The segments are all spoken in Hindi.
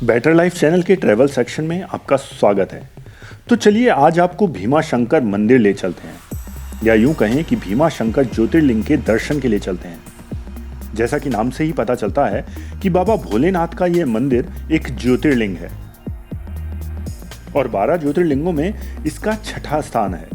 बेटर लाइफ चैनल के ट्रैवल सेक्शन में आपका स्वागत है। तो चलिए आज आपको भीमा शंकर मंदिर ले चलते हैं, या यूं कहें कि भीमा शंकर ज्योतिर्लिंग के दर्शन के लिए चलते हैं। जैसा कि नाम से ही पता चलता है कि बाबा भोलेनाथ का यह मंदिर एक ज्योतिर्लिंग है और 12 ज्योतिर्लिंगों में इसका छठा स्थान है।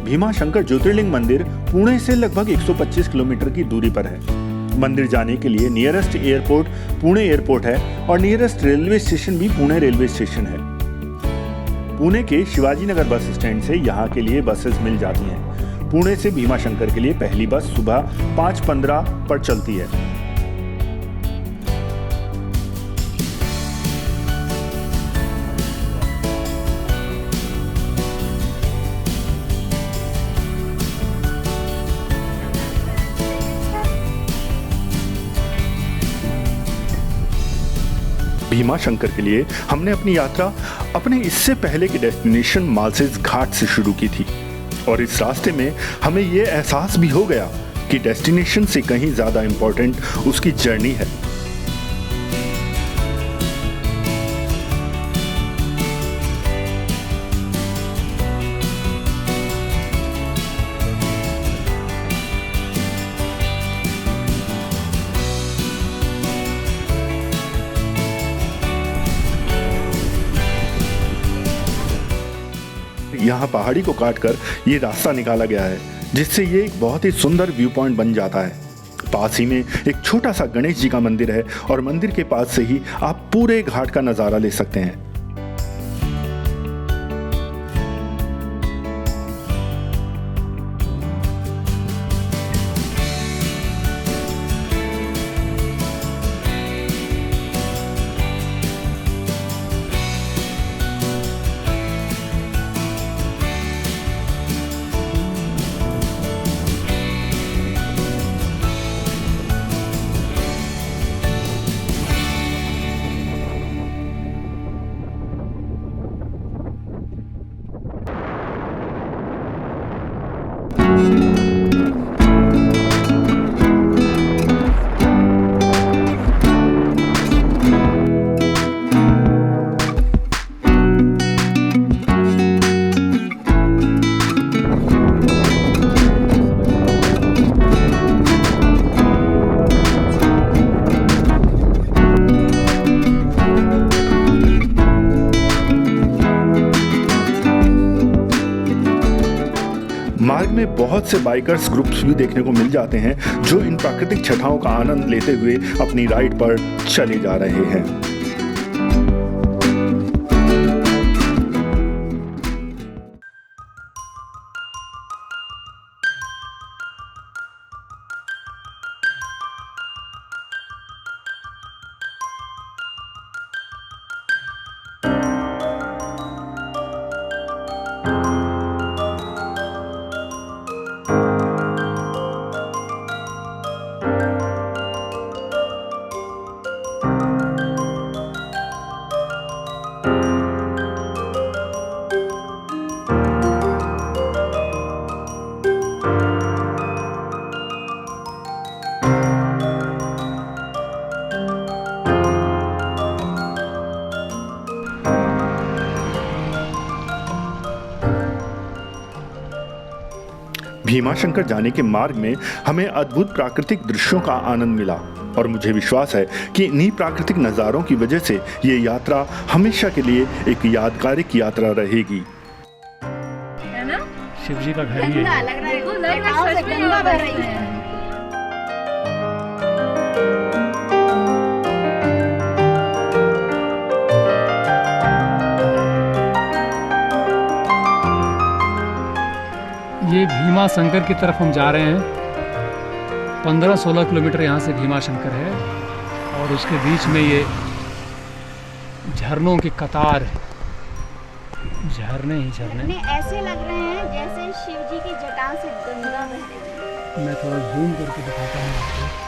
भीमा शंकर ज्योतिर्लिंग मंदिर पुणे से लगभग 125 किलोमीटर की दूरी पर है। मंदिर जाने के लिए नियरेस्ट एयरपोर्ट पुणे एयरपोर्ट है और नियरेस्ट रेलवे स्टेशन भी पुणे रेलवे स्टेशन है। पुणे के शिवाजी नगर बस स्टैंड से यहाँ के लिए बसेस मिल जाती हैं। पुणे से भीमा शंकर के लिए पहली बस सुबह 5:15 पर चलती है। भीमा शंकर के लिए हमने अपनी यात्रा अपने इससे पहले के डेस्टिनेशन मालसेज घाट से शुरू की थी और इस रास्ते में हमें यह एहसास भी हो गया कि डेस्टिनेशन से कहीं ज्यादा इंपॉर्टेंट उसकी जर्नी है। यहाँ पहाड़ी को काटकर ये रास्ता निकाला गया है, जिससे ये एक बहुत ही सुंदर व्यू पॉइंट बन जाता है। पास ही में एक छोटा सा गणेश जी का मंदिर है और मंदिर के पास से ही आप पूरे घाट का नजारा ले सकते हैं। मार्ग में बहुत से बाइकर्स ग्रुप्स भी देखने को मिल जाते हैं जो इन प्राकृतिक छटाओं का आनंद लेते हुए अपनी राइड पर चले जा रहे हैं। भीमा शंकर जाने के मार्ग में हमें अद्भुत प्राकृतिक दृश्यों का आनंद मिला और मुझे विश्वास है कि इन्हीं प्राकृतिक नज़ारों की वजह से ये यात्रा हमेशा के लिए एक यादगारिक यात्रा रहेगी। है ना? शिव जी का घर ही है। ये भीमा शंकर की तरफ हम जा रहे हैं। 15-16 किलोमीटर यहाँ से भीमा शंकर है और उसके बीच में ये झरनों की कतार है, झरने ही झरने। झरने ऐसे लग रहे हैं जैसे शिव जी की जटा से गंगा बह रही है। मैं थोड़ा जूम करके दिखाता हूँ आपको।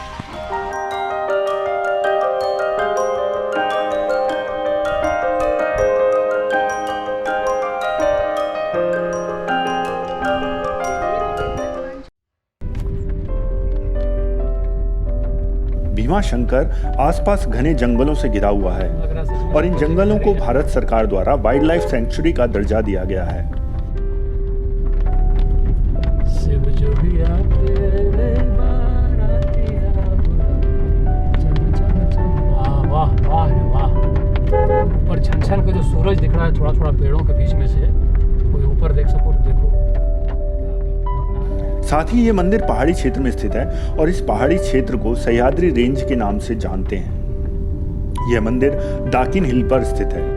भीमा शंकर आसपास घने जंगलों से घिरा हुआ है और इन जंगलों को भारत सरकार द्वारा वाइल्ड लाइफ सेंचुरी का दर्जा दिया गया है। वाह वाह वाह, ऊपर छन का जो सूरज दिख रहा है थोड़ा थोड़ा पेड़ों के बीच में से, कोई ऊपर देख सको तो देखो। साथ ही ये मंदिर पहाड़ी क्षेत्र में स्थित है और इस पहाड़ी क्षेत्र को सह्याद्री रेंज के नाम से जानते हैं। यह मंदिर डाकिन हिल पर स्थित है।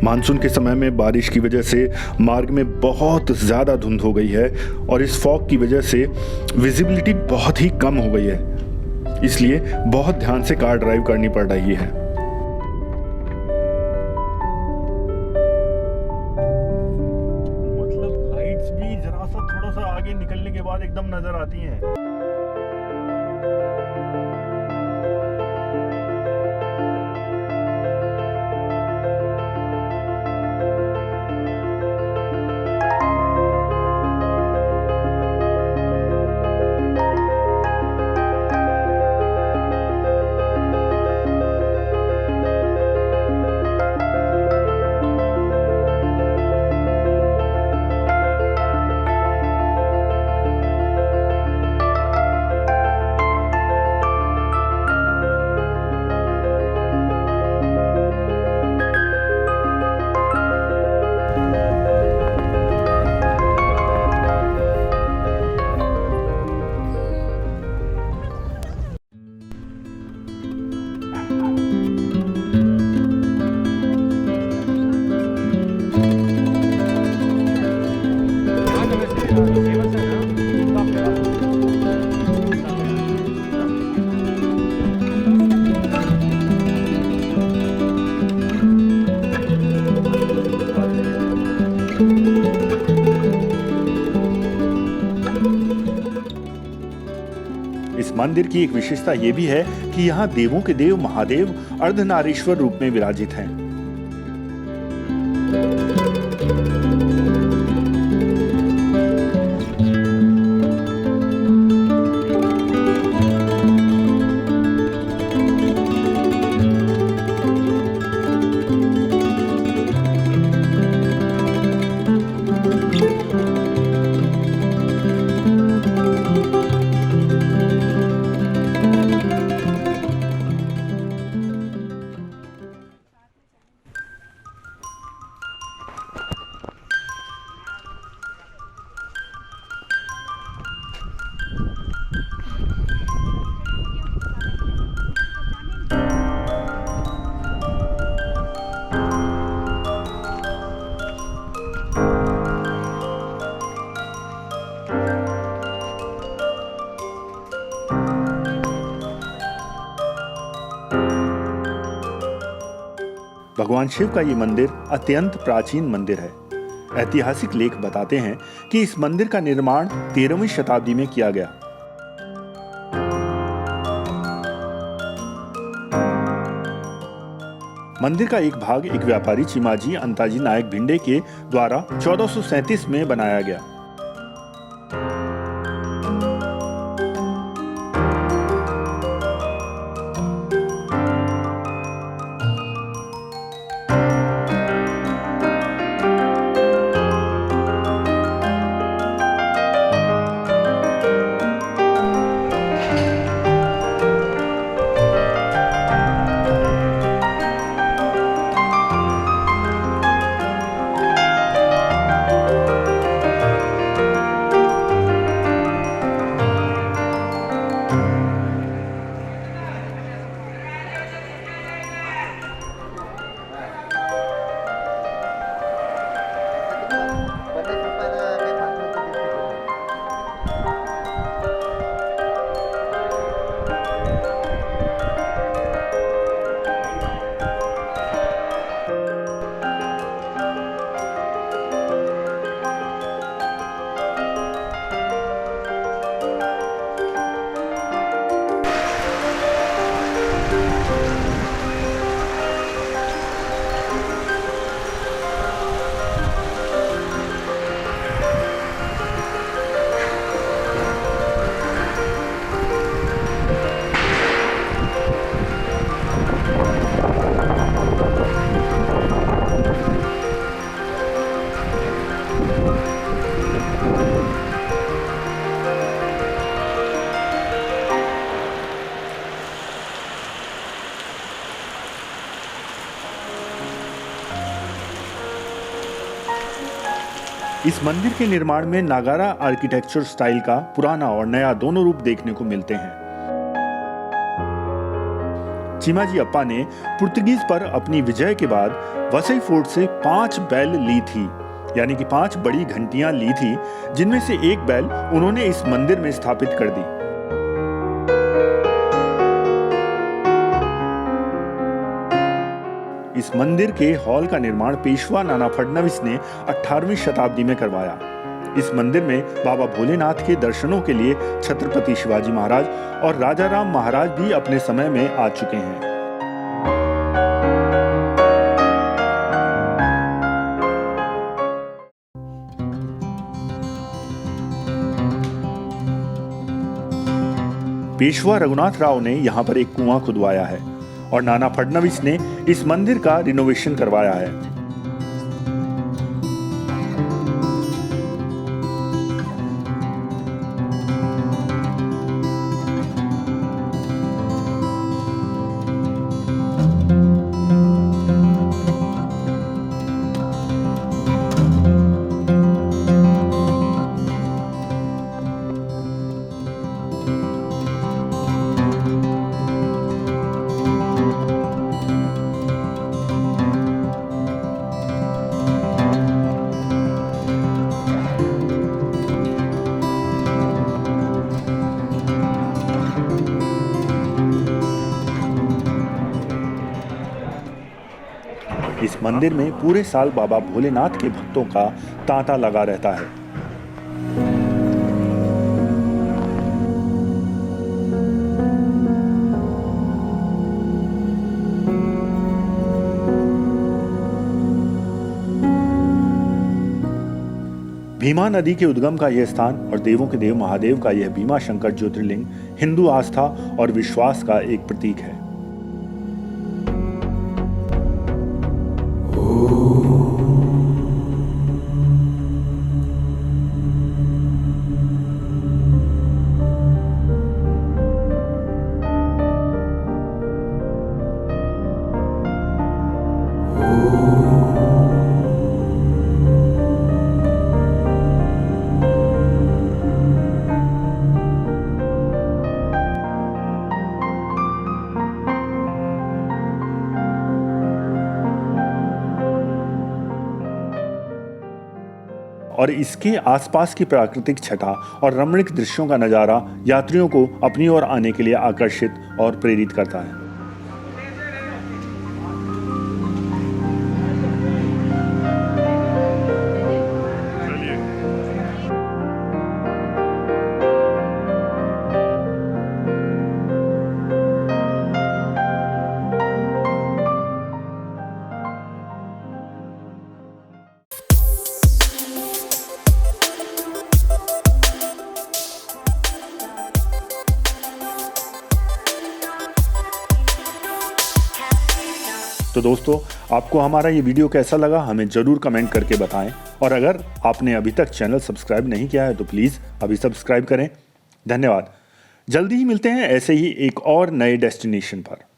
मानसून के समय में बारिश की वजह से मार्ग में बहुत ज़्यादा धुंध हो गई है और इस फॉग की वजह से विजिबिलिटी बहुत ही कम हो गई है, इसलिए बहुत ध्यान से कार ड्राइव करनी पड़ रही है। मतलब लाइट्स भी जरा सा थोड़ा सा आगे निकलने के बाद एकदम नजर आती हैं। इस मंदिर की एक विशेषता ये भी है कि यहाँ देवों के देव महादेव अर्धनारीश्वर रूप में विराजित हैं। भगवान शिव का ये मंदिर अत्यंत प्राचीन मंदिर है। ऐतिहासिक लेख बताते हैं कि इस मंदिर का निर्माण 13वीं शताब्दी में किया गया। मंदिर का एक भाग एक व्यापारी चिमाजी अंताजी नायक भिंडे के द्वारा 1437 में बनाया गया। इस मंदिर के निर्माण में नागारा आर्किटेक्चर स्टाइल का पुराना और नया दोनों रूप देखने को मिलते हैं। चिमाजी अप्पा ने पुर्तगीज पर अपनी विजय के बाद वसई फोर्ट से 5 बैल ली थी, यानी कि 5 बड़ी घंटियां ली थी, जिनमें से एक बैल उन्होंने इस मंदिर में स्थापित कर दी। इस मंदिर के हॉल का निर्माण पेशवा नाना फडणवीस ने 18वीं शताब्दी में करवाया। इस मंदिर में बाबा भोलेनाथ के दर्शनों के लिए छत्रपति शिवाजी महाराज और राजा राम महाराज भी अपने समय में आ चुके हैं। पेशवा रघुनाथ राव ने यहाँ पर एक कुआं खुदवाया है और नाना फडणवीस ने इस मंदिर का रिनोवेशन करवाया है। इस मंदिर में पूरे साल बाबा भोलेनाथ के भक्तों का तांता लगा रहता है। भीमा नदी के उद्गम का यह स्थान और देवों के देव महादेव का यह भीमा शंकर ज्योतिर्लिंग हिंदू आस्था और विश्वास का एक प्रतीक है। और इसके आसपास की प्राकृतिक छटा और रमणीक दृश्यों का नज़ारा यात्रियों को अपनी ओर आने के लिए आकर्षित और प्रेरित करता है। तो दोस्तों, आपको हमारा ये वीडियो कैसा लगा हमें ज़रूर कमेंट करके बताएं, और अगर आपने अभी तक चैनल सब्सक्राइब नहीं किया है तो प्लीज़ अभी सब्सक्राइब करें। धन्यवाद। जल्दी ही मिलते हैं ऐसे ही एक और नए डेस्टिनेशन पर।